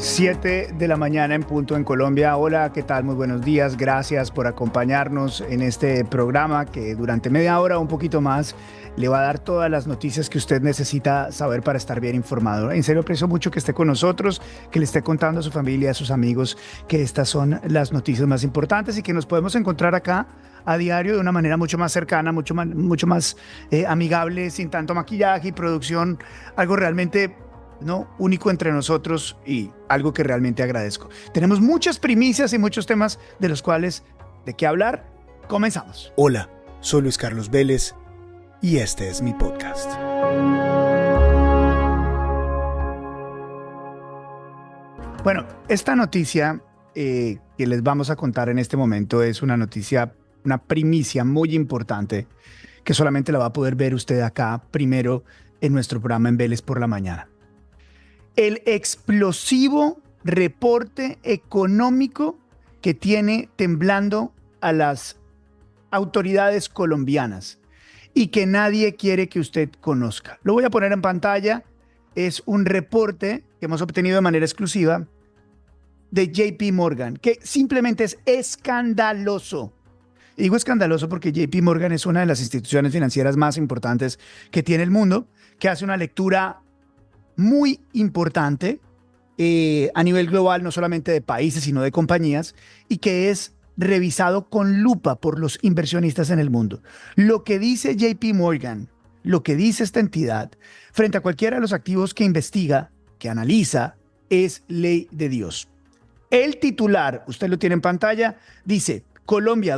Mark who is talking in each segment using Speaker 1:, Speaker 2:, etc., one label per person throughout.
Speaker 1: 7 de la mañana en punto en Colombia. Hola, ¿qué tal? Muy buenos días. Gracias por acompañarnos en este programa que durante media hora o un poquito más le va a dar todas las noticias que usted necesita saber para estar bien informado. En serio, aprecio mucho que esté con nosotros, que le esté contando a su familia, a sus amigos, que estas son las noticias más importantes y que nos podemos encontrar acá a diario de una manera mucho más cercana, mucho más amigable, sin tanto maquillaje y producción, algo realmente único entre nosotros y algo que realmente agradezco. Tenemos muchas primicias y muchos temas de los cuales de qué hablar. Comenzamos.
Speaker 2: Hola, soy Luis Carlos Vélez y este es mi podcast.
Speaker 1: Bueno, esta noticia que les vamos a contar en este momento es una noticia, una primicia muy importante que solamente la va a poder ver usted acá primero en nuestro programa en Vélez por la mañana. El explosivo reporte económico que tiene temblando a las autoridades colombianas y que nadie quiere que usted conozca. Lo voy a poner en pantalla. Es un reporte que hemos obtenido de manera exclusiva de JP Morgan, que simplemente es escandaloso. Y digo escandaloso porque JP Morgan es una de las instituciones financieras más importantes que tiene el mundo, que hace una lectura muy importante a nivel global, no solamente de países, sino de compañías, y que es revisado con lupa por los inversionistas en el mundo. Lo que dice JP Morgan, lo que dice esta entidad, frente a cualquiera de los activos que investiga, que analiza, es ley de Dios. El titular, usted lo tiene en pantalla, dice: Colombia,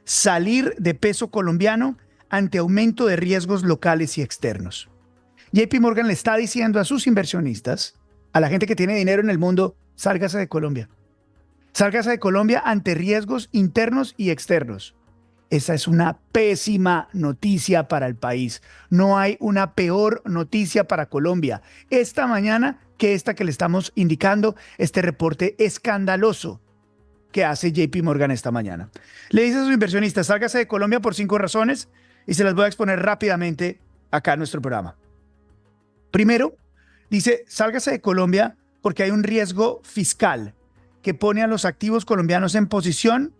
Speaker 1: salir de peso colombiano ante aumento de riesgos locales y externos. JP Morgan le está diciendo a sus inversionistas, a la gente que tiene dinero en el mundo: sálgase de Colombia. Sálgase de Colombia ante riesgos internos y externos. Esa es una pésima noticia para el país. No hay una peor noticia para Colombia esta mañana que esta que le estamos indicando, este reporte escandaloso que hace JP Morgan esta mañana. Le dice a sus inversionistas: sálgase de Colombia por 5 razones y se las voy a exponer rápidamente acá en nuestro programa. Primero, dice: sálgase de Colombia porque hay un riesgo fiscal que pone a los activos colombianos en posición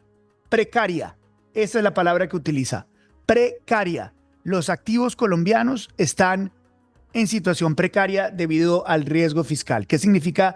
Speaker 1: precaria. Esa es la palabra que utiliza, precaria. Los activos colombianos están en situación precaria debido al riesgo fiscal. ¿Qué significa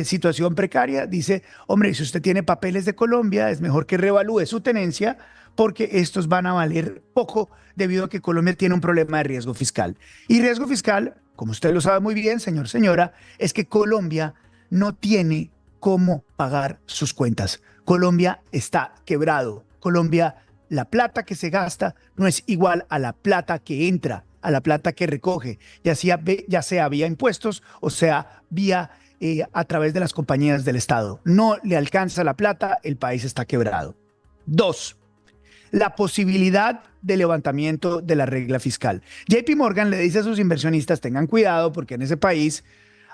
Speaker 1: situación precaria? Dice: hombre, si usted tiene papeles de Colombia, es mejor que revalúe su tenencia porque estos van a valer poco debido a que Colombia tiene un problema de riesgo fiscal. Y riesgo fiscal, como usted lo sabe muy bien, señor, señora, es que Colombia no tiene cómo pagar sus cuentas. Colombia está quebrado. Colombia, la plata que se gasta no es igual a la plata que entra, a la plata que recoge, ya sea vía impuestos o sea vía a través de las compañías del Estado. No le alcanza la plata, el país está quebrado. 2. La posibilidad de levantamiento de la regla fiscal. JP Morgan le dice a sus inversionistas: tengan cuidado porque en ese país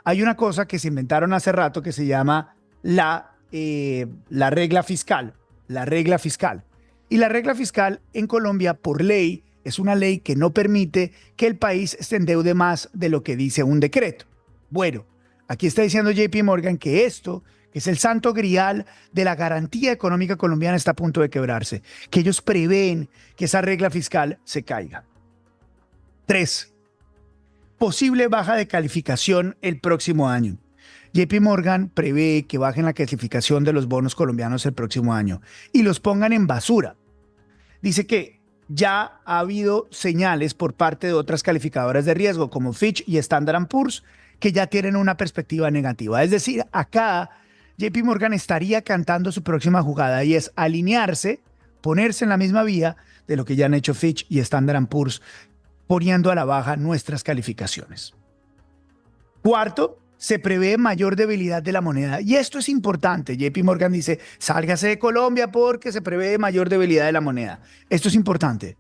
Speaker 1: hay una cosa que se inventaron hace rato que se llama la regla fiscal. La regla fiscal. Y la regla fiscal en Colombia, por ley, es una ley que no permite que el país se endeude más de lo que dice un decreto. Bueno, aquí está diciendo JP Morgan que esto, que es el santo grial de la garantía económica colombiana, está a punto de quebrarse, que ellos prevén que esa regla fiscal se caiga. 3. Posible baja de calificación el próximo año. JP Morgan prevé que bajen la calificación de los bonos colombianos el próximo año y los pongan en basura. Dice que ya ha habido señales por parte de otras calificadoras de riesgo como Fitch y Standard & Poor's que ya tienen una perspectiva negativa. Es decir, acá JP Morgan estaría cantando su próxima jugada y es alinearse, ponerse en la misma vía de lo que ya han hecho Fitch y Standard & Poor's, poniendo a la baja nuestras calificaciones. 4. Se prevé mayor debilidad de la moneda. Y esto es importante. JP Morgan dice: sálgase de Colombia porque se prevé mayor debilidad de la moneda. Esto es importante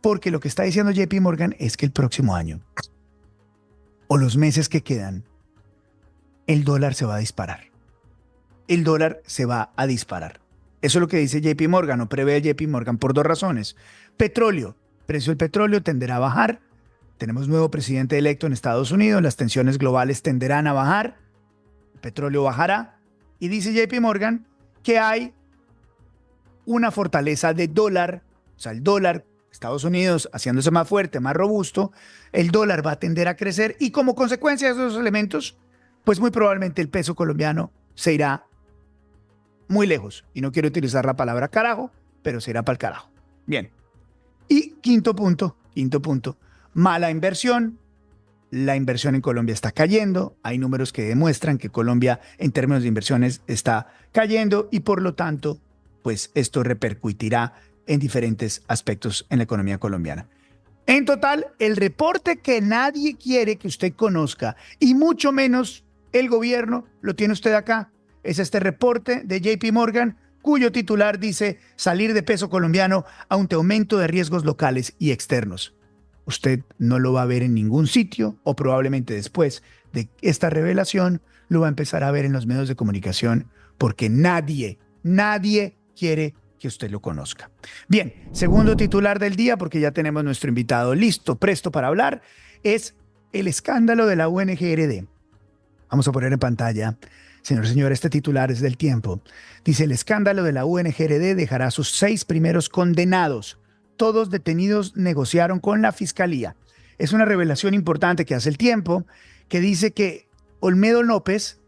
Speaker 1: porque lo que está diciendo JP Morgan es que el próximo año o los meses que quedan, el dólar se va a disparar. El dólar se va a disparar. Eso es lo que dice JP Morgan o prevé JP Morgan por 2 razones. Petróleo. Precio del petróleo tenderá a bajar. Tenemos nuevo presidente electo en Estados Unidos, las tensiones globales tenderán a bajar. petróleo bajará. Y dice JP Morgan que hay una fortaleza de dólar, o sea, el dólar, Estados Unidos haciéndose más fuerte, más robusto, el dólar va a tender a crecer y como consecuencia de esos elementos, pues muy probablemente el peso colombiano se irá muy lejos. Y no quiero utilizar la palabra carajo, pero se irá para el carajo. Bien. Y quinto punto, mala inversión. La inversión en Colombia está cayendo. Hay números que demuestran que Colombia en términos de inversiones está cayendo y por lo tanto, pues esto repercutirá en diferentes aspectos en la economía colombiana. En total, el reporte que nadie quiere que usted conozca y mucho menos el gobierno, lo tiene usted acá. Es este reporte de JP Morgan, cuyo titular dice salir de peso colombiano ante aumento de riesgos locales y externos. Usted no lo va a ver en ningún sitio o probablemente después de esta revelación lo va a empezar a ver en los medios de comunicación porque nadie quiere que usted lo conozca. Bien, segundo titular del día, porque ya tenemos nuestro invitado listo, presto para hablar, es el escándalo de la UNGRD. Vamos a poner en pantalla, señor, este titular es del Tiempo. Dice, el escándalo de la UNGRD dejará a sus 6 primeros condenados. Todos detenidos negociaron con la fiscalía. Es una revelación importante que hace el Tiempo, que dice que Olmedo López,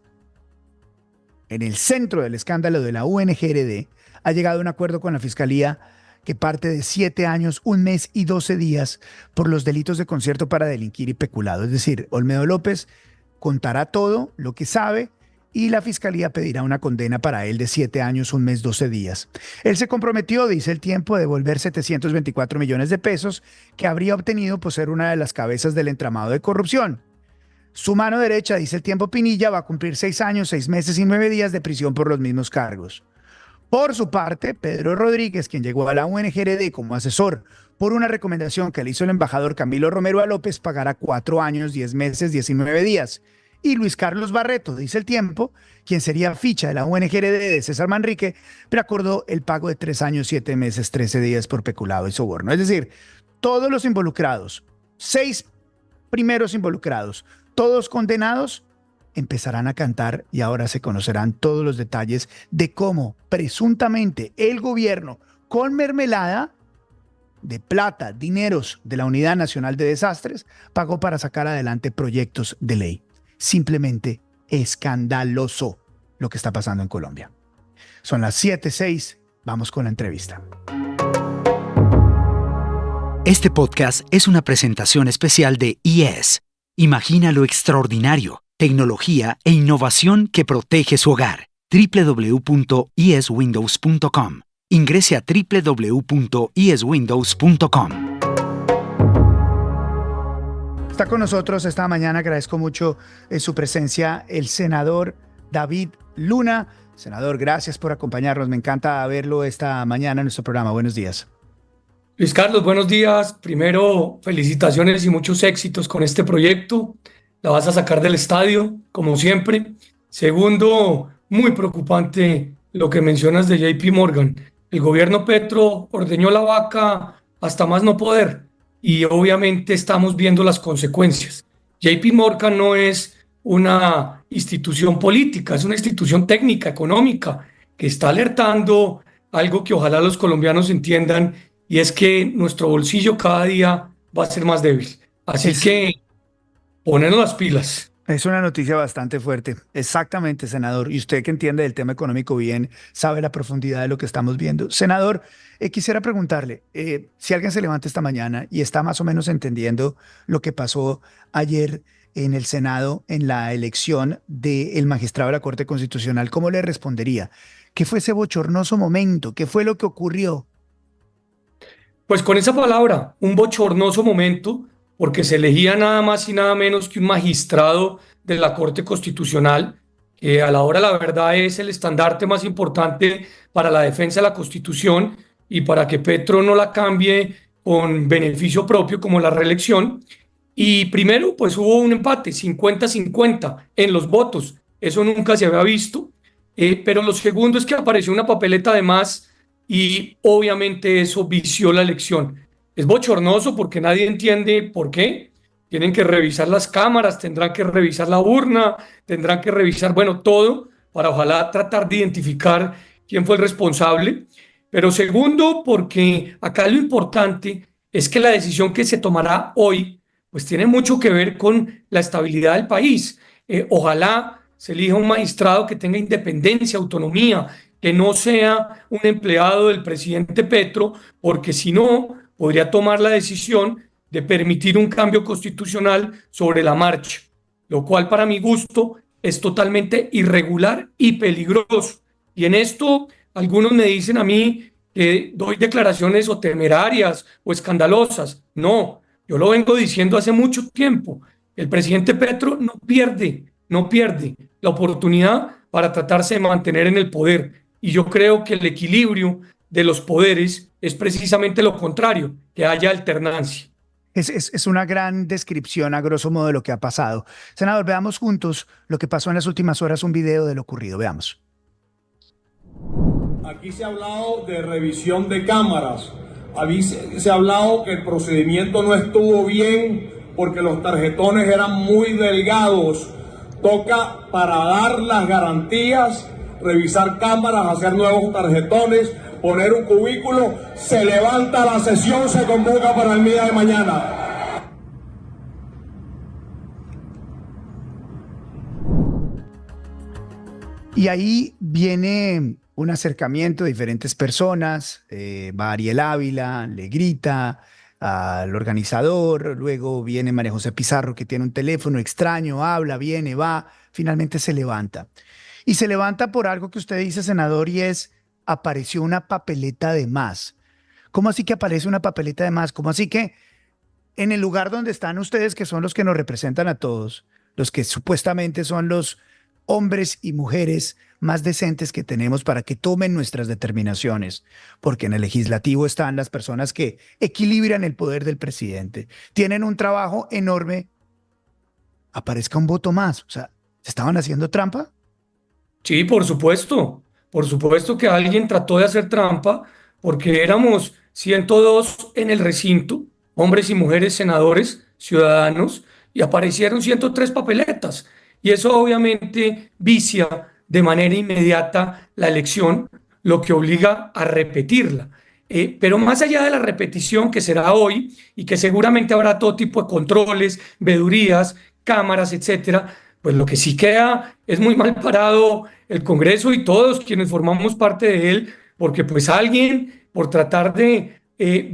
Speaker 1: en el centro del escándalo de la UNGRD, ha llegado a un acuerdo con la fiscalía que parte de 7 años, 1 mes y 12 días por los delitos de concierto para delinquir y peculado. Es decir, Olmedo López contará todo lo que sabe y la fiscalía pedirá una condena para él de 7 años, 1 mes, 12 días. Él se comprometió, dice el Tiempo, a devolver 724 millones de pesos que habría obtenido por ser una de las cabezas del entramado de corrupción. Su mano derecha, dice el Tiempo, Pinilla, va a cumplir 6 años, 6 meses y 9 días de prisión por los mismos cargos. Por su parte, Pedro Rodríguez, quien llegó a la UNGRD como asesor por una recomendación que le hizo el embajador Camilo Romero a López, pagará 4 años, 10 meses, 19 días. Y Luis Carlos Barreto, dice el Tiempo, quien sería ficha de la UNGRD de César Manrique, pero acordó el pago de 3 años, 7 meses, 13 días por peculado y soborno. Es decir, todos los involucrados, 6 primeros involucrados, todos condenados, empezarán a cantar y ahora se conocerán todos los detalles de cómo presuntamente el gobierno, con mermelada de plata, dineros de la Unidad Nacional de Desastres, pagó para sacar adelante proyectos de ley. Simplemente escandaloso lo que está pasando en Colombia. Son las 7:06, vamos con la entrevista.
Speaker 3: Este podcast es una presentación especial de IES. Imagina lo extraordinario, tecnología e innovación que protege su hogar. www.ieswindows.com. Ingrese a www.ieswindows.com.
Speaker 1: Está con nosotros esta mañana, agradezco mucho su presencia, el senador David Luna. Senador, gracias por acompañarnos, me encanta verlo esta mañana en nuestro programa. Buenos días.
Speaker 4: Luis Carlos, buenos días. Primero, felicitaciones y muchos éxitos con este proyecto. La vas a sacar del estadio, como siempre. Segundo, muy preocupante lo que mencionas de JP Morgan. El gobierno Petro ordeñó la vaca hasta más no poder y obviamente estamos viendo las consecuencias. JP Morgan no es una institución política, es una institución técnica, económica, que está alertando algo que ojalá los colombianos entiendan, y es que nuestro bolsillo cada día va a ser más débil. Así que ponernos las pilas.
Speaker 1: Es una noticia bastante fuerte. Exactamente, senador. Y usted que entiende del tema económico bien, sabe la profundidad de lo que estamos viendo. Senador, quisiera preguntarle, si alguien se levanta esta mañana y está más o menos entendiendo lo que pasó ayer en el Senado en la elección del magistrado de la Corte Constitucional, ¿cómo le respondería? ¿Qué fue ese bochornoso momento? ¿Qué fue lo que ocurrió?
Speaker 4: Pues con esa palabra, un bochornoso momento, porque se elegía nada más y nada menos que un magistrado de la Corte Constitucional, que a la hora la verdad es el estandarte más importante para la defensa de la Constitución y para que Petro no la cambie con beneficio propio como la reelección. Y primero, pues hubo un empate, 50-50 en los votos. Eso nunca se había visto. Pero lo segundo es que apareció una papeleta de más y obviamente eso vició la elección. Es bochornoso porque nadie entiende por qué, tienen que revisar las cámaras, tendrán que revisar la urna, tendrán que revisar, bueno, todo para ojalá tratar de identificar quién fue el responsable. Pero segundo, porque acá lo importante es que la decisión que se tomará hoy, pues tiene mucho que ver con la estabilidad del país. Ojalá se elija un magistrado que tenga independencia, autonomía, que no sea un empleado del presidente Petro, porque si no, podría tomar la decisión de permitir un cambio constitucional sobre la marcha, lo cual para mi gusto es totalmente irregular y peligroso. Y en esto algunos me dicen a mí que doy declaraciones o temerarias o escandalosas. No, yo lo vengo diciendo hace mucho tiempo. El presidente Petro no pierde la oportunidad para tratarse de mantener en el poder. Y yo creo que el equilibrio de los poderes es precisamente lo contrario, que haya alternancia.
Speaker 1: Es una gran descripción a grosso modo de lo que ha pasado. Senador, veamos juntos lo que pasó en las últimas horas, un video de lo ocurrido. Veamos.
Speaker 5: Aquí se ha hablado de revisión de cámaras. Se ha hablado que el procedimiento no estuvo bien porque los tarjetones eran muy delgados. Toca, para dar las garantías, revisar cámaras, hacer nuevos tarjetones, poner un cubículo. Se levanta la sesión, se convoca para el día de mañana.
Speaker 1: Y ahí viene un acercamiento de diferentes personas, va Ariel Ávila, le grita al organizador, luego viene María José Pizarro que tiene un teléfono extraño, habla, viene, va, finalmente se levanta. Y se levanta por algo que usted dice, senador, y es, apareció una papeleta de más. ¿Cómo así que aparece una papeleta de más? ¿Cómo así que en el lugar donde están ustedes, que son los que nos representan a todos, los que supuestamente son los hombres y mujeres más decentes que tenemos para que tomen nuestras determinaciones, porque en el legislativo están las personas que equilibran el poder del presidente, tienen un trabajo enorme, aparezca un voto más? O sea, ¿se estaban haciendo trampa?
Speaker 4: Sí, por supuesto que alguien trató de hacer trampa porque éramos 102 en el recinto, hombres y mujeres senadores, ciudadanos, y aparecieron 103 papeletas. Y eso obviamente vicia de manera inmediata la elección, lo que obliga a repetirla. Pero más allá de la repetición que será hoy y que seguramente habrá todo tipo de controles, vedurías, cámaras, etcétera, pues lo que sí queda es muy mal parado el Congreso y todos quienes formamos parte de él, porque pues alguien por tratar de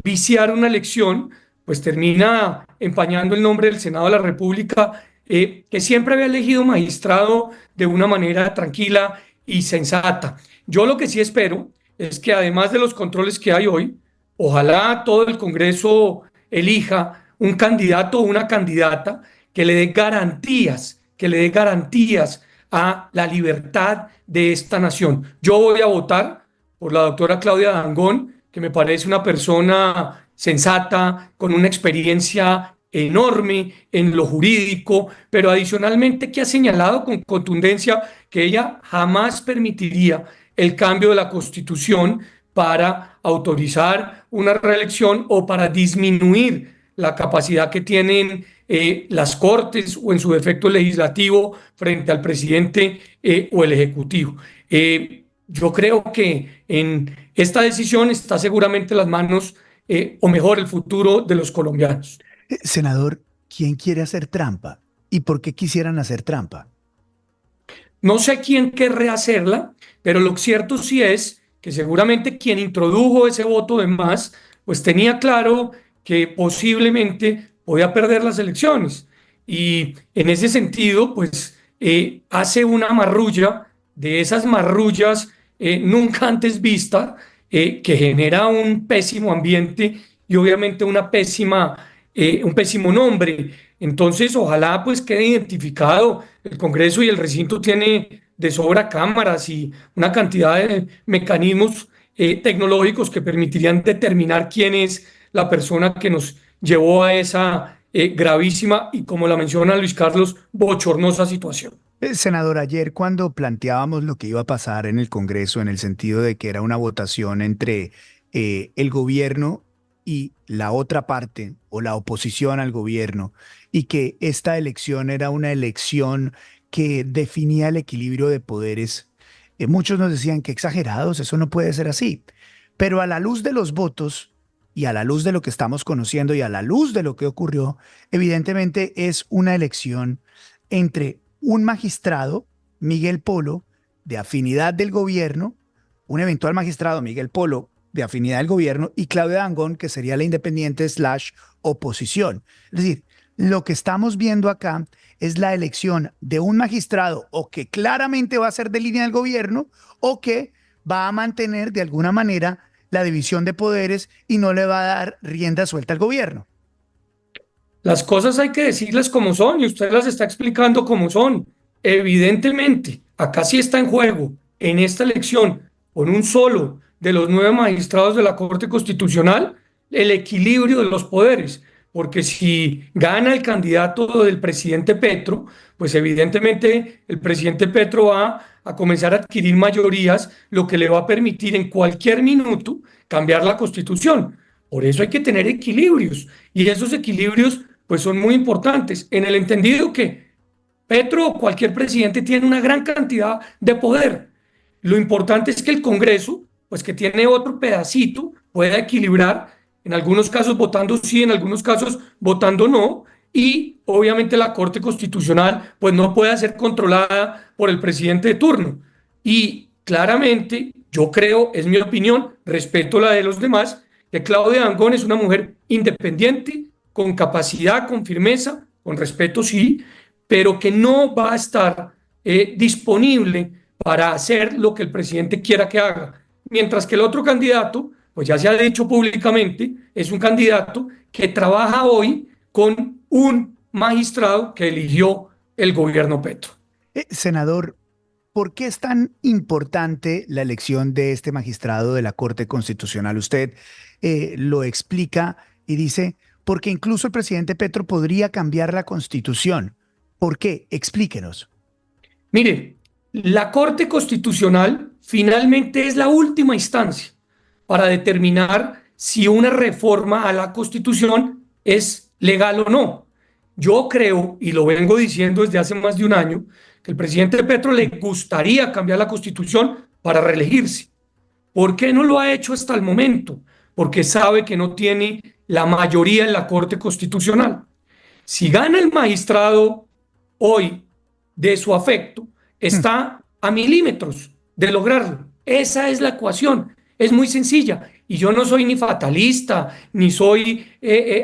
Speaker 4: viciar una elección, pues termina empañando el nombre del Senado de la República, que siempre había elegido magistrado de una manera tranquila y sensata. Yo lo que sí espero es que además de los controles que hay hoy, ojalá todo el Congreso elija un candidato o una candidata que le dé garantías a la libertad de esta nación. Yo voy a votar por la doctora Claudia Dangond, que me parece una persona sensata, con una experiencia enorme en lo jurídico, pero adicionalmente que ha señalado con contundencia que ella jamás permitiría el cambio de la Constitución para autorizar una reelección o para disminuir la capacidad que tienen las Cortes o en su defecto el legislativo frente al presidente o el ejecutivo. Yo creo que en esta decisión está seguramente en las manos o mejor el futuro de los colombianos.
Speaker 1: Senador, ¿quién quiere hacer trampa? ¿Y por qué quisieran hacer trampa?
Speaker 4: No sé quién querrá hacerla, pero lo cierto sí es que seguramente quien introdujo ese voto de más, pues tenía claro que posiblemente podía perder las elecciones. Y en ese sentido, pues hace una marrulla de esas marrullas nunca antes vista, que genera un pésimo ambiente y obviamente un pésimo nombre. Entonces, ojalá pues quede identificado. El Congreso y el recinto tiene de sobra cámaras y una cantidad de mecanismos tecnológicos que permitirían determinar quién es la persona que nos llevó a esa gravísima y, como la menciona Luis Carlos, bochornosa situación.
Speaker 1: Senador, ayer cuando planteábamos lo que iba a pasar en el Congreso, en el sentido de que era una votación entre el gobierno y la otra parte o la oposición al gobierno, y que esta elección era una elección que definía el equilibrio de poderes, muchos nos decían que exagerados, eso no puede ser así. Pero a la luz de los votos y a la luz de lo que estamos conociendo y a la luz de lo que ocurrió, evidentemente es una elección entre un magistrado, Miguel Polo, de afinidad del gobierno, un eventual magistrado, Miguel Polo, de afinidad del gobierno, y Claudia Dangond, que sería la independiente slash oposición. Es decir, lo que estamos viendo acá es la elección de un magistrado o que claramente va a ser de línea del gobierno o que va a mantener de alguna manera la división de poderes y no le va a dar rienda suelta al gobierno.
Speaker 4: Las cosas hay que decirlas como son y usted las está explicando como son. Evidentemente, acá sí está en juego, en esta elección, con un solo de los 9 magistrados de la Corte Constitucional, el equilibrio de los poderes. Porque si gana el candidato del presidente Petro, pues evidentemente el presidente Petro va a comenzar a adquirir mayorías, lo que le va a permitir en cualquier minuto cambiar la Constitución. Por eso hay que tener equilibrios y esos equilibrios pues son muy importantes en el entendido que Petro o cualquier presidente tiene una gran cantidad de poder. Lo importante es que el Congreso, pues que tiene otro pedacito, pueda equilibrar, en algunos casos votando sí, en algunos casos votando no, y obviamente la Corte Constitucional pues no puede ser controlada por el presidente de turno. Y claramente, yo creo, es mi opinión, respeto la de los demás, que Claudia Dangond es una mujer independiente, con capacidad, con firmeza, con respeto sí, pero que no va a estar disponible para hacer lo que el presidente quiera que haga. Mientras que el otro candidato, pues ya se ha dicho públicamente, es un candidato que trabaja hoy con un magistrado que eligió el gobierno Petro.
Speaker 1: Senador, ¿por qué es tan importante la elección de este magistrado de la Corte Constitucional? Usted lo explica y dice, porque incluso el presidente Petro podría cambiar la Constitución. ¿Por qué? Explíquenos.
Speaker 4: Mire, la Corte Constitucional finalmente es la última instancia para determinar si una reforma a la Constitución es legal o no. Yo creo, y lo vengo diciendo desde hace más de un año, que el presidente Petro le gustaría cambiar la Constitución para reelegirse. ¿Por qué no lo ha hecho hasta el momento? Porque sabe que no tiene la mayoría en la Corte Constitucional. Si gana el magistrado hoy de su afecto, está a milímetros de lograrlo. Esa es la ecuación. Es muy sencilla. Y yo no soy ni fatalista, ni soy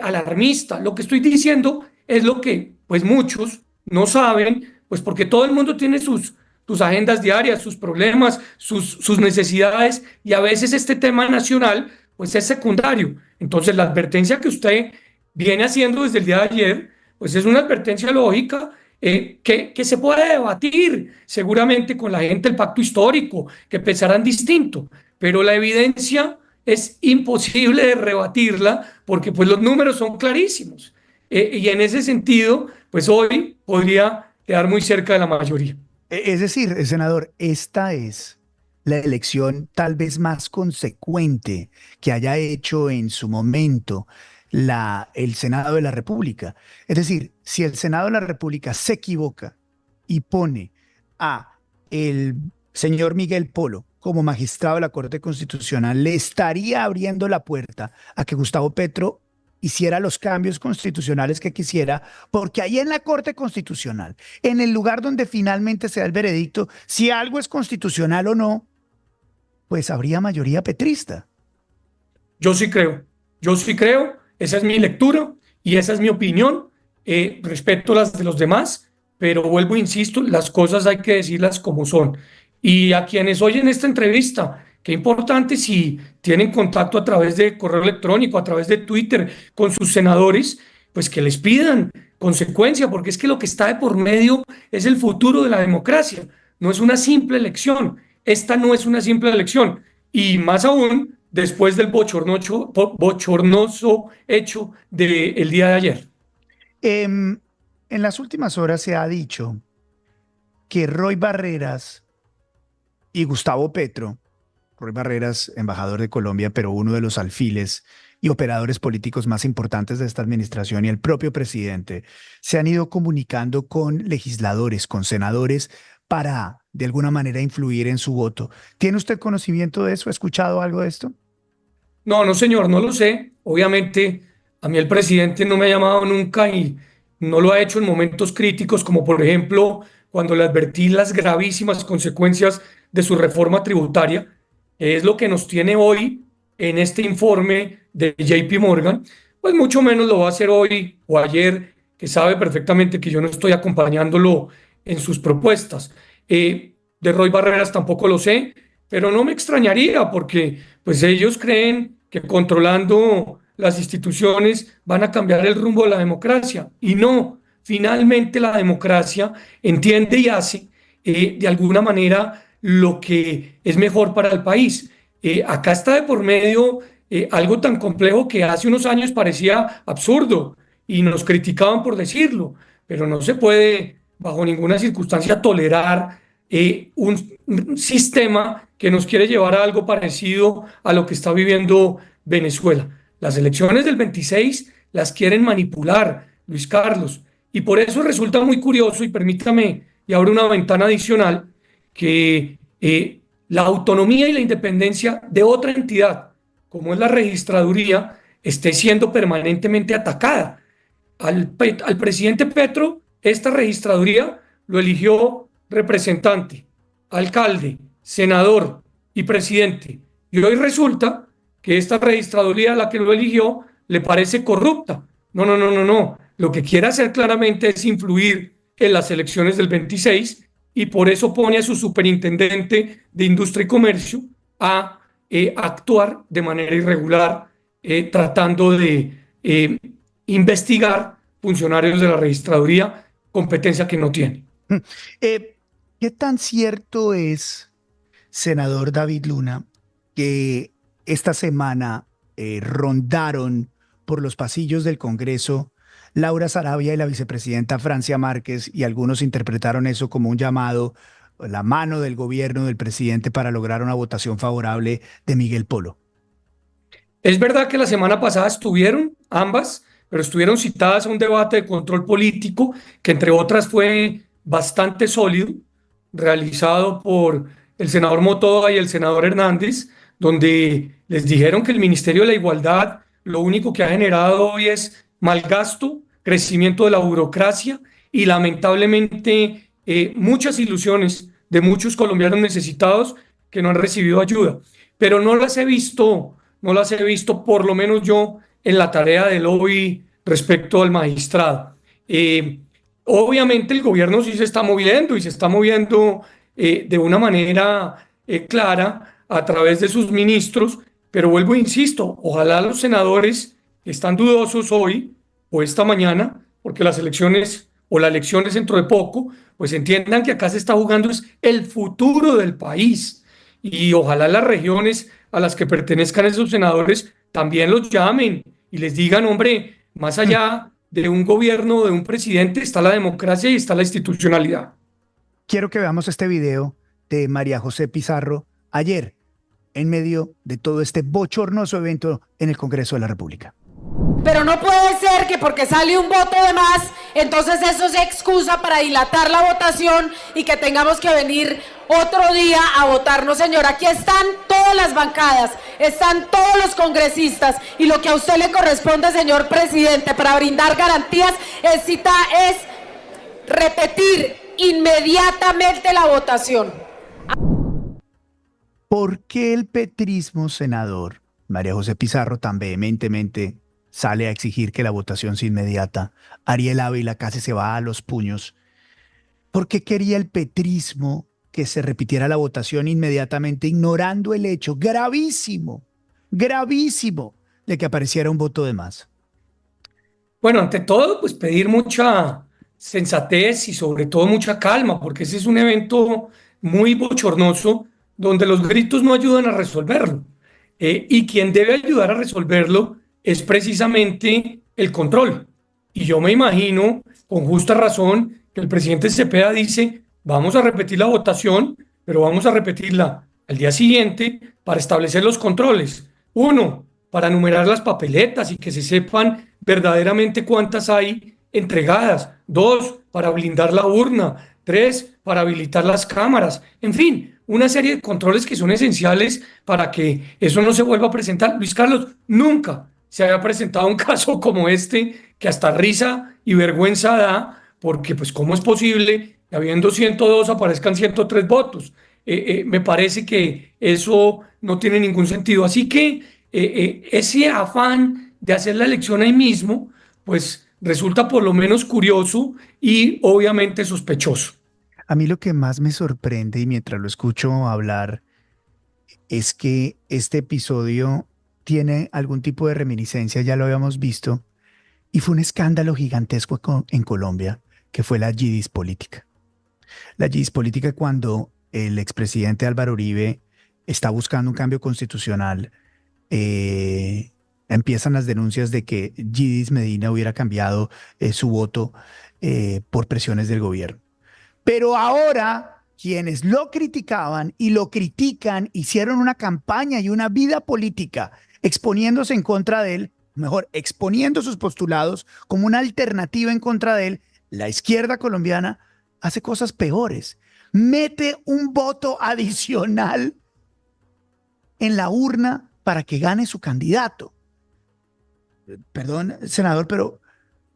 Speaker 4: alarmista. Lo que estoy diciendo es lo que pues muchos no saben, pues porque todo el mundo tiene sus agendas diarias, sus problemas, sus necesidades, y a veces este tema nacional pues es secundario. Entonces la advertencia que usted viene haciendo desde el día de ayer, pues es una advertencia lógica que se puede debatir seguramente con la gente del pacto histórico, que pensarán distinto, pero la evidencia es imposible de rebatirla porque pues los números son clarísimos. Y en ese sentido, pues hoy podría quedar muy cerca de la mayoría.
Speaker 1: Es decir, senador, esta es la elección tal vez más consecuente que haya hecho en su momento el Senado de la República. Es decir, si el Senado de la República se equivoca y pone a el señor Miguel Polo como magistrado de la Corte Constitucional, le estaría abriendo la puerta a que Gustavo Petro hiciera los cambios constitucionales que quisiera, porque ahí en la Corte Constitucional, en el lugar donde finalmente se da el veredicto, si algo es constitucional o no, pues habría mayoría petrista.
Speaker 4: Yo sí creo, esa es mi lectura y esa es mi opinión. Respeto las de los demás, pero vuelvo, insisto, las cosas hay que decirlas como son. Y a quienes oyen esta entrevista, qué importante si tienen contacto a través de correo electrónico, a través de Twitter con sus senadores, pues que les pidan consecuencia, porque es que lo que está de por medio es el futuro de la democracia, no es una simple elección. Esta no es una simple elección, y más aún después del bochornoso hecho del día de ayer.
Speaker 1: En las últimas horas se ha dicho que Roy Barreras y Gustavo Petro, Roy Barreras, embajador de Colombia, pero uno de los alfiles y operadores políticos más importantes de esta administración y el propio presidente se han ido comunicando con legisladores, con senadores, para de alguna manera influir en su voto. ¿Tiene usted conocimiento de eso? ¿Ha escuchado algo de esto?
Speaker 4: No, no, señor, no lo sé. Obviamente, a mí el presidente no me ha llamado nunca y no lo ha hecho en momentos críticos, como por ejemplo cuando le advertí las gravísimas consecuencias de su reforma tributaria. Es lo que nos tiene hoy en este informe de JP Morgan, pues mucho menos lo va a hacer hoy o ayer, que sabe perfectamente que yo no estoy acompañándolo en sus propuestas. De Roy Barreras tampoco lo sé, pero no me extrañaría porque pues ellos creen que controlando las instituciones van a cambiar el rumbo de la democracia. Y no, finalmente la democracia entiende y hace de alguna manera lo que es mejor para el país. Acá está de por medio algo tan complejo que hace unos años parecía absurdo y nos criticaban por decirlo, pero no se puede bajo ninguna circunstancia tolerar un sistema que nos quiere llevar a algo parecido a lo que está viviendo Venezuela. Las elecciones del 26 las quieren manipular, Luis Carlos, y por eso resulta muy curioso, y permítame, y abro una ventana adicional, que la autonomía y la independencia de otra entidad, como es la registraduría, esté siendo permanentemente atacada. Al presidente Petro, esta registraduría lo eligió representante, alcalde, senador y presidente. Y hoy resulta que esta registraduría, la que lo eligió, le parece corrupta. No, no, no, no, no. Lo que quiere hacer claramente es influir en las elecciones del 26 y por eso pone a su superintendente de Industria y Comercio a actuar de manera irregular, tratando de investigar funcionarios de la registraduría, competencia que no tiene.
Speaker 1: ¿Qué tan cierto es, senador David Luna, que esta semana rondaron por los pasillos del Congreso Laura Sarabia y la vicepresidenta Francia Márquez, y algunos interpretaron eso como un llamado, la mano del gobierno del presidente para lograr una votación favorable de Miguel Polo?
Speaker 4: Es verdad que la semana pasada estuvieron ambas, pero estuvieron citadas a un debate de control político que entre otras fue bastante sólido, realizado por el senador Motoa y el senador Hernández, donde les dijeron que el Ministerio de la Igualdad lo único que ha generado hoy es malgasto, crecimiento de la burocracia y lamentablemente muchas ilusiones de muchos colombianos necesitados que no han recibido ayuda. Pero no las he visto por lo menos yo en la tarea del lobby respecto al magistrado. Obviamente el gobierno sí se está moviendo y se está moviendo de una manera clara a través de sus ministros, pero vuelvo e insisto, ojalá los senadores que están dudosos hoy o esta mañana, porque las elecciones o la elección es dentro de poco, pues entiendan que acá se está jugando es el futuro del país y ojalá las regiones a las que pertenezcan esos senadores también los llamen y les digan, hombre, más allá de un gobierno, de un presidente, está la democracia y está la institucionalidad.
Speaker 1: Quiero que veamos este video de María José Pizarro ayer, en medio de todo este bochornoso evento en el Congreso de la República.
Speaker 6: Pero no puede ser que porque sale un voto de más, entonces eso se excusa para dilatar la votación y que tengamos que venir otro día a votar. No, señor, aquí están todas las bancadas, están todos los congresistas y lo que a usted le corresponde, señor presidente, para brindar garantías es repetir inmediatamente la votación.
Speaker 1: ¿Por qué el petrismo, senador María José Pizarro, tan vehementemente sale a exigir que la votación sea inmediata? Ariel Ávila casi se va a los puños. ¿Por qué quería el petrismo que se repitiera la votación inmediatamente, ignorando el hecho gravísimo, gravísimo, de que apareciera un voto de más?
Speaker 4: Bueno, ante todo, pues pedir mucha sensatez y sobre todo mucha calma, porque ese es un evento muy bochornoso donde los gritos no ayudan a resolverlo. Y quien debe ayudar a resolverlo es precisamente el control. Y yo me imagino, con justa razón, que el presidente Cepeda dice, vamos a repetir la votación, pero vamos a repetirla al día siguiente para establecer los controles. Uno, para numerar las papeletas y que se sepan verdaderamente cuántas hay entregadas. 2, para blindar la urna. 3, para habilitar las cámaras. En fin, una serie de controles que son esenciales para que eso no se vuelva a presentar. Luis Carlos, nunca se había presentado un caso como este, que hasta risa y vergüenza da, porque pues cómo es posible que habiendo 102 aparezcan 103 votos. Me parece que eso no tiene ningún sentido. Así que ese afán de hacer la elección ahí mismo, pues resulta por lo menos curioso y obviamente sospechoso.
Speaker 1: A mí lo que más me sorprende, y mientras lo escucho hablar, es que este episodio tiene algún tipo de reminiscencia, ya lo habíamos visto, y fue un escándalo gigantesco en Colombia, que fue la Yidis política. La Yidis política, cuando el expresidente Álvaro Uribe está buscando un cambio constitucional, empiezan las denuncias de que Yidis Medina hubiera cambiado su voto por presiones del gobierno. Pero ahora quienes lo criticaban y lo critican hicieron una campaña y una vida política exponiéndose en contra de él, mejor, exponiendo sus postulados como una alternativa en contra de él. La izquierda colombiana hace cosas peores. Mete un voto adicional en la urna para que gane su candidato. Perdón, senador, pero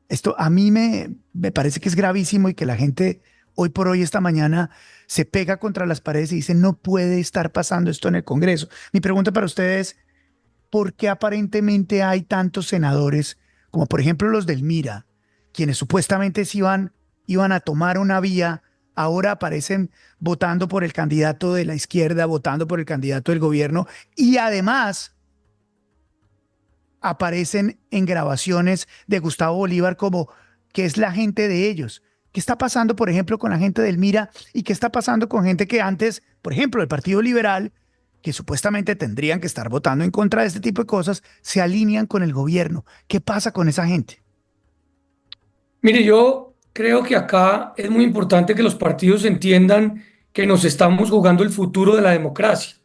Speaker 1: esto a mí me parece que es gravísimo y que la gente hoy por hoy, esta mañana, se pega contra las paredes y dice no puede estar pasando esto en el Congreso. Mi pregunta para ustedes, ¿por qué aparentemente hay tantos senadores, como por ejemplo los del MIRA, quienes supuestamente se iban a tomar una vía, ahora aparecen votando por el candidato de la izquierda, votando por el candidato del gobierno, y además aparecen en grabaciones de Gustavo Bolívar como que es la gente de ellos? ¿Qué está pasando, por ejemplo, con la gente del MIRA y qué está pasando con gente que antes, por ejemplo, el Partido Liberal, que supuestamente tendrían que estar votando en contra de este tipo de cosas, se alinean con el gobierno? ¿Qué pasa con esa gente?
Speaker 4: Mire, yo creo que acá es muy importante que los partidos entiendan que nos estamos jugando el futuro de la democracia.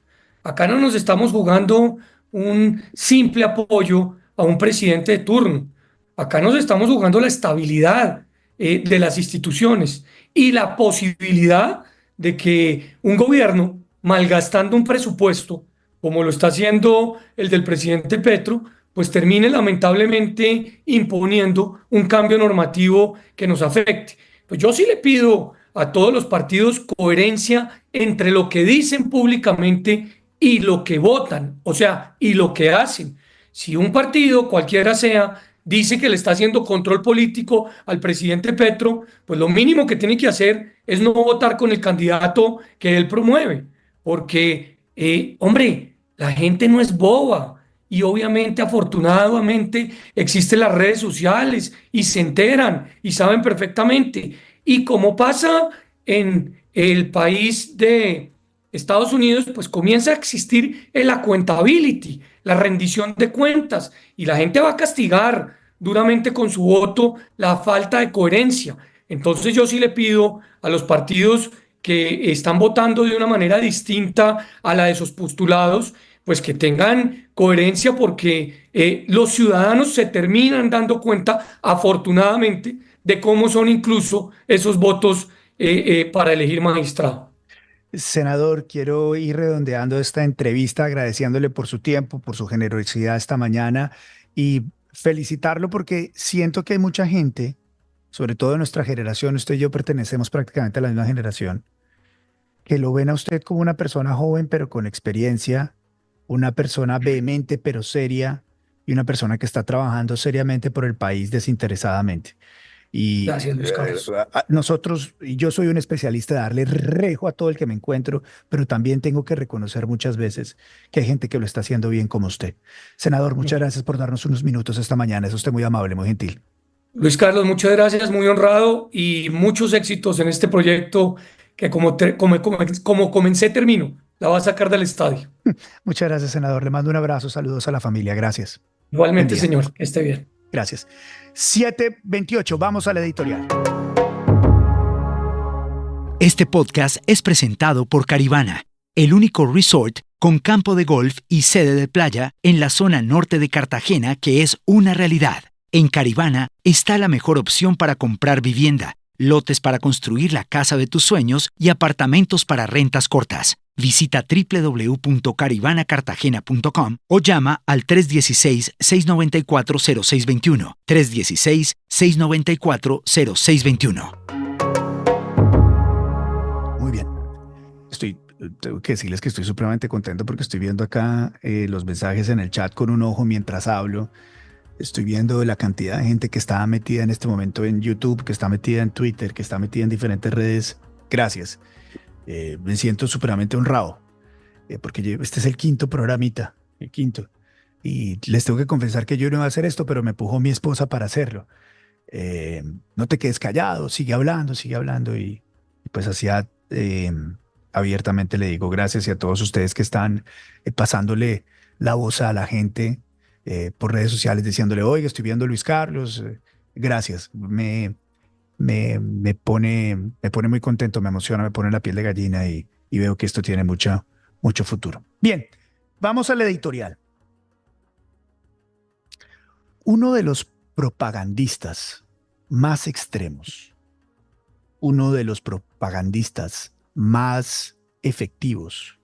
Speaker 4: Acá no nos estamos jugando un simple apoyo a un presidente de turno. Acá nos estamos jugando la estabilidad de las instituciones y la posibilidad de que un gobierno, malgastando un presupuesto, como lo está haciendo el del presidente Petro, pues termine lamentablemente imponiendo un cambio normativo que nos afecte. Pues yo sí le pido a todos los partidos coherencia entre lo que dicen públicamente y lo que votan, o sea, y lo que hacen. Si un partido, cualquiera sea, dice que le está haciendo control político al presidente Petro, pues lo mínimo que tiene que hacer es no votar con el candidato que él promueve, porque, hombre, la gente no es boba y obviamente, afortunadamente, existen las redes sociales y se enteran y saben perfectamente. Y como pasa en el país de Estados Unidos, pues comienza a existir el accountability, la rendición de cuentas, y la gente va a castigar duramente con su voto la falta de coherencia. Entonces yo sí le pido a los partidos que están votando de una manera distinta a la de sus postulados, pues que tengan coherencia, porque los ciudadanos se terminan dando cuenta, afortunadamente, de cómo son incluso esos votos para elegir magistrado.
Speaker 1: Senador, quiero ir redondeando esta entrevista agradeciéndole por su tiempo, por su generosidad esta mañana y felicitarlo porque siento que hay mucha gente, sobre todo de nuestra generación, usted y yo pertenecemos prácticamente a la misma generación, que lo ven a usted como una persona joven pero con experiencia, una persona vehemente pero seria y una persona que está trabajando seriamente por el país desinteresadamente. Y
Speaker 4: Gracias, Luis Carlos.
Speaker 1: nosotros, y yo soy un especialista de darle rejo a todo el que me encuentro, pero también tengo que reconocer muchas veces que hay gente que lo está haciendo bien como usted. Senador, muchas gracias por darnos unos minutos esta mañana. Es usted muy amable, muy gentil.
Speaker 4: Luis Carlos, muchas gracias, muy honrado y muchos éxitos en este proyecto que como comencé, termino. La va a sacar del estadio.
Speaker 1: Muchas gracias, senador. Le mando un abrazo, saludos a la familia. Gracias.
Speaker 4: Igualmente, señor, que esté bien.
Speaker 1: Gracias. 7:28, vamos a la editorial.
Speaker 3: Este podcast es presentado por Carivana, el único resort con campo de golf y sede de playa en la zona norte de Cartagena, que es una realidad. En Caribana está la mejor opción para comprar vivienda, lotes para construir la casa de tus sueños y apartamentos para rentas cortas. Visita www.caribanacartagena.com o llama al 316-694-0621. 316-694-0621.
Speaker 1: Muy bien. Tengo que decirles que estoy supremamente contento porque estoy viendo acá los mensajes en el chat con un ojo mientras hablo. Estoy viendo la cantidad de gente que está metida en este momento en YouTube, que está metida en Twitter, que está metida en diferentes redes. Gracias. Me siento supremamente honrado porque este es el quinto programita, el quinto. Y les tengo que confesar que yo no iba a hacer esto, pero me empujó mi esposa para hacerlo. No te quedes callado, sigue hablando. Y pues así abiertamente le digo gracias y a todos ustedes que están pasándole la voz a la gente por redes sociales diciéndole, oiga, estoy viendo a Luis Carlos. Gracias. Me pone muy contento, me emociona, me pone la piel de gallina y veo que esto tiene mucho futuro. Bien, vamos al editorial. Uno de los propagandistas más extremos, uno de los propagandistas más efectivos,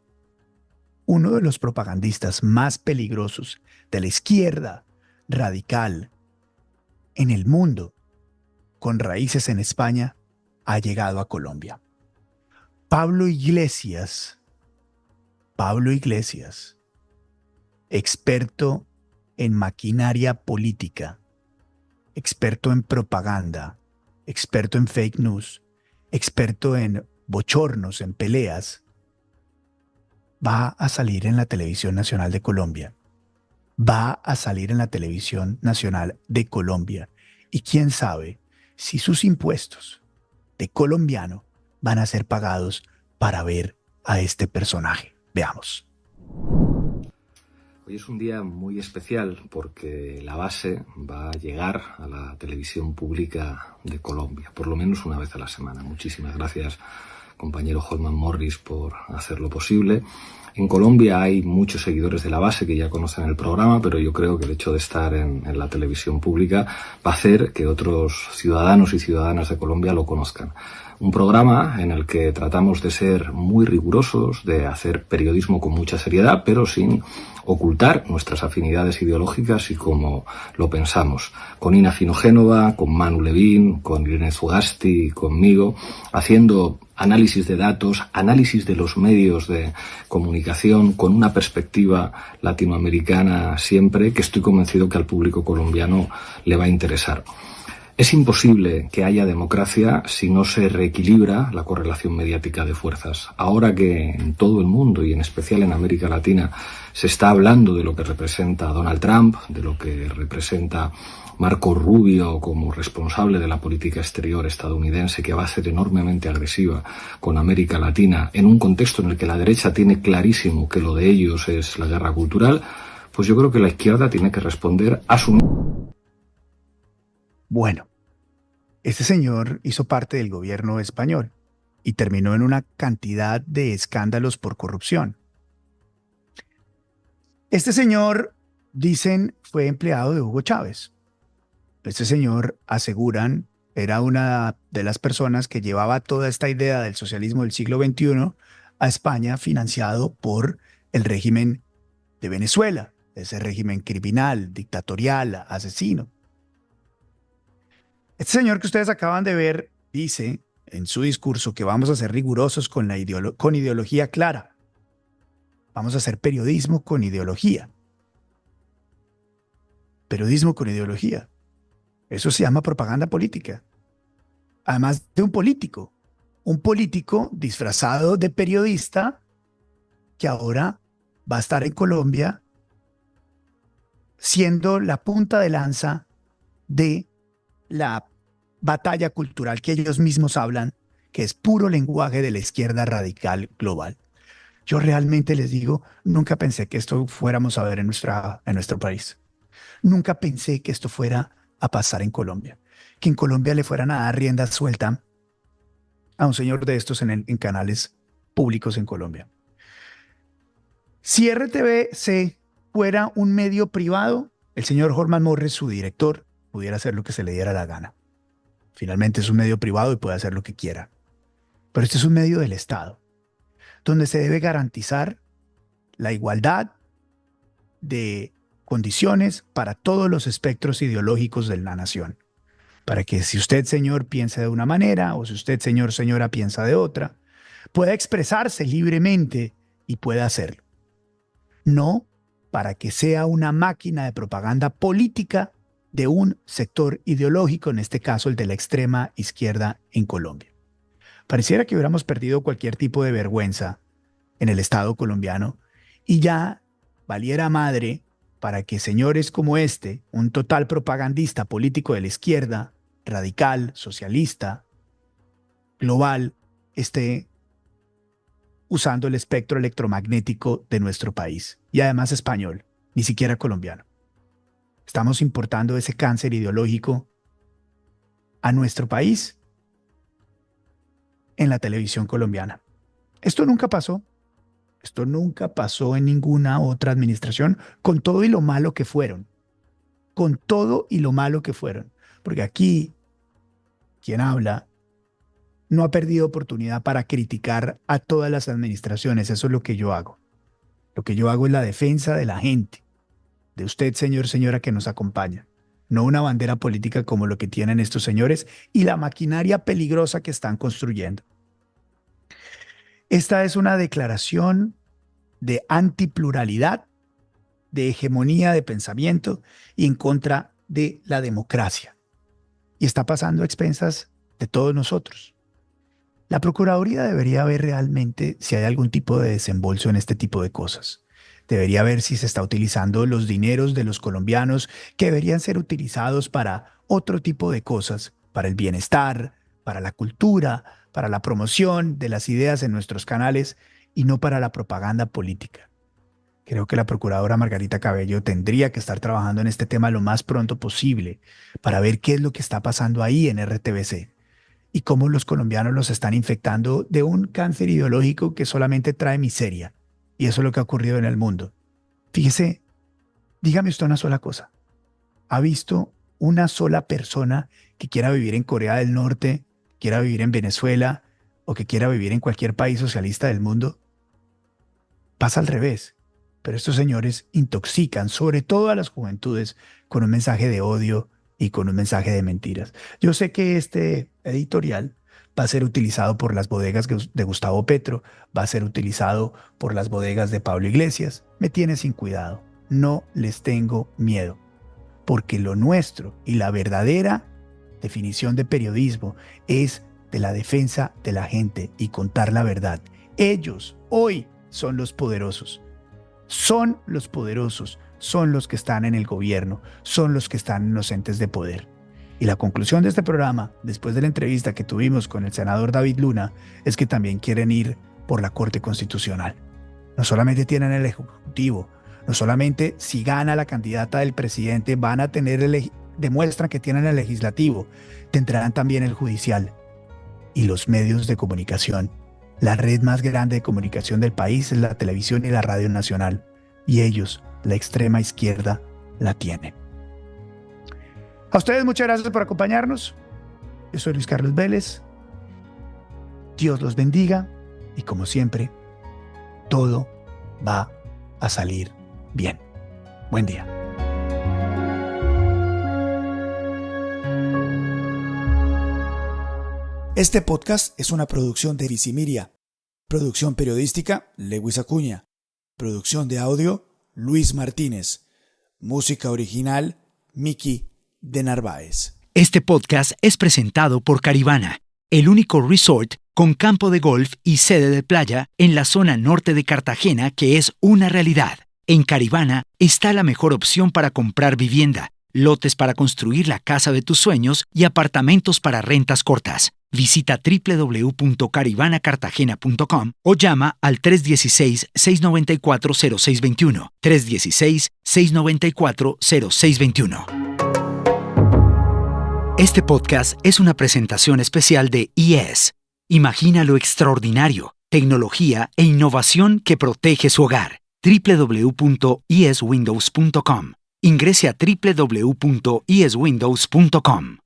Speaker 1: uno de los propagandistas más peligrosos de la izquierda radical en el mundo, con raíces en España, ha llegado a Colombia. Pablo Iglesias, experto en maquinaria política, experto en propaganda, experto en fake news, experto en bochornos, en peleas, va a salir en la Televisión Nacional de Colombia. Va a salir en la Televisión Nacional de Colombia. Y quién sabe si sus impuestos de colombiano van a ser pagados para ver a este personaje. Veamos.
Speaker 7: Hoy es un día muy especial porque La Base va a llegar a la televisión pública de Colombia, por lo menos una vez a la semana. Muchísimas gracias, compañero Holman Morris, por hacerlo posible. En Colombia hay muchos seguidores de La Base que ya conocen el programa, pero yo creo que el hecho de estar en la televisión pública va a hacer que otros ciudadanos y ciudadanas de Colombia lo conozcan. Un programa en el que tratamos de ser muy rigurosos, de hacer periodismo con mucha seriedad, pero sin ocultar nuestras afinidades ideológicas y cómo lo pensamos. Con Ina Finogénova, con Manu Levín, con Irene Zugasti, conmigo, haciendo análisis de datos, análisis de los medios de comunicación con una perspectiva latinoamericana siempre, que estoy convencido que al público colombiano le va a interesar. Es imposible que haya democracia si no se reequilibra la correlación mediática de fuerzas. Ahora que en todo el mundo y en especial en América Latina se está hablando de lo que representa Donald Trump, de lo que representa Marco Rubio como responsable de la política exterior estadounidense, que va a ser enormemente agresiva con América Latina, en un contexto en el que la derecha tiene clarísimo que lo de ellos es la guerra cultural, pues yo creo que la izquierda tiene que responder asumiendo.
Speaker 1: Bueno, este señor hizo parte del gobierno español y terminó en una cantidad de escándalos por corrupción. Este señor, dicen, fue empleado de Hugo Chávez. Este señor, aseguran, era una de las personas que llevaba toda esta idea del socialismo del siglo XXI a España, financiado por el régimen de Venezuela, ese régimen criminal, dictatorial, asesino. Este señor que ustedes acaban de ver dice en su discurso que vamos a ser rigurosos con ideología clara. Vamos a hacer periodismo con ideología. Periodismo con ideología. Eso se llama propaganda política. Además de un político disfrazado de periodista que ahora va a estar en Colombia siendo la punta de lanza de la batalla cultural que ellos mismos hablan, que es puro lenguaje de la izquierda radical global. Yo realmente les digo, nunca pensé que esto fuéramos a ver en nuestro país. Nunca pensé que esto fuera a pasar en Colombia. Que en Colombia le fueran a dar rienda suelta a un señor de estos en canales públicos en Colombia. Si RTBC fuera un medio privado, el señor Holman Morris, su director, pudiera hacer lo que se le diera la gana. Finalmente es un medio privado y puede hacer lo que quiera. Pero este es un medio del Estado, donde se debe garantizar la igualdad de condiciones para todos los espectros ideológicos de la nación. Para que si usted, señor, piensa de una manera o si usted, señor, señora, piensa de otra, pueda expresarse libremente y pueda hacerlo. No para que sea una máquina de propaganda política de un sector ideológico, en este caso el de la extrema izquierda en Colombia. Pareciera que hubiéramos perdido cualquier tipo de vergüenza en el Estado colombiano y ya valiera madre para que señores como este, un total propagandista político de la izquierda, radical, socialista, global, esté usando el espectro electromagnético de nuestro país y además español, ni siquiera colombiano. Estamos importando ese cáncer ideológico a nuestro país en la televisión colombiana. Esto nunca pasó. Esto nunca pasó en ninguna otra administración, con todo y lo malo que fueron. Con todo y lo malo que fueron. Porque aquí, quien habla, no ha perdido oportunidad para criticar a todas las administraciones. Eso es lo que yo hago. Lo que yo hago es la defensa de la gente, de usted, señor, señora, que nos acompaña. No una bandera política como lo que tienen estos señores y la maquinaria peligrosa que están construyendo. Esta es una declaración de antipluralidad, de hegemonía de pensamiento y en contra de la democracia. Y está pasando a expensas de todos nosotros. La Procuraduría debería ver realmente si hay algún tipo de desembolso en este tipo de cosas. Debería ver si se está utilizando los dineros de los colombianos que deberían ser utilizados para otro tipo de cosas, para el bienestar, para la cultura, para la promoción de las ideas en nuestros canales y no para la propaganda política. Creo que la procuradora Margarita Cabello tendría que estar trabajando en este tema lo más pronto posible para ver qué es lo que está pasando ahí en RTBC y cómo los colombianos los están infectando de un cáncer ideológico que solamente trae miseria. Y eso es lo que ha ocurrido en el mundo. Fíjese, dígame usted una sola cosa. ¿Ha visto una sola persona que quiera vivir en Corea del Norte, quiera vivir en Venezuela o que quiera vivir en cualquier país socialista del mundo? Pasa al revés. Pero estos señores intoxican sobre todo a las juventudes con un mensaje de odio y con un mensaje de mentiras. Yo sé que este editorial va a ser utilizado por las bodegas de Gustavo Petro, va a ser utilizado por las bodegas de Pablo Iglesias. Me tiene sin cuidado. No les tengo miedo. Porque lo nuestro y la verdadera definición de periodismo es de la defensa de la gente y contar la verdad. Ellos hoy son los poderosos. Son los poderosos, son los que están en el gobierno, son los que están en los entes de poder. Y la conclusión de este programa, después de la entrevista que tuvimos con el senador David Luna, es que también quieren ir por la Corte Constitucional. No solamente tienen el Ejecutivo, no solamente si gana la candidata del presidente van a tener demuestran que tienen el Legislativo, tendrán también el Judicial y los medios de comunicación. La red más grande de comunicación del país es la televisión y la radio nacional. Y ellos, la extrema izquierda, la tienen. A ustedes muchas gracias por acompañarnos. Yo soy Luis Carlos Vélez. Dios los bendiga. Y como siempre, todo va a salir bien. Buen día.
Speaker 2: Este podcast es una producción de Visimiria. Producción periodística, Lewis Acuña. Producción de audio, Luis Martínez. Música original, Miki de Narváez.
Speaker 3: Este podcast es presentado por Caribana, el único resort con campo de golf y sede de playa en la zona norte de Cartagena que es una realidad. En Caribana está la mejor opción para comprar vivienda, lotes para construir la casa de tus sueños y apartamentos para rentas cortas. Visita www.caribanacartagena.com o llama al 316-694-0621. 316-694-0621. Este podcast es una presentación especial de IES. Imagina lo extraordinario, tecnología e innovación que protege su hogar. www.eswindows.com. Ingrese a www.eswindows.com.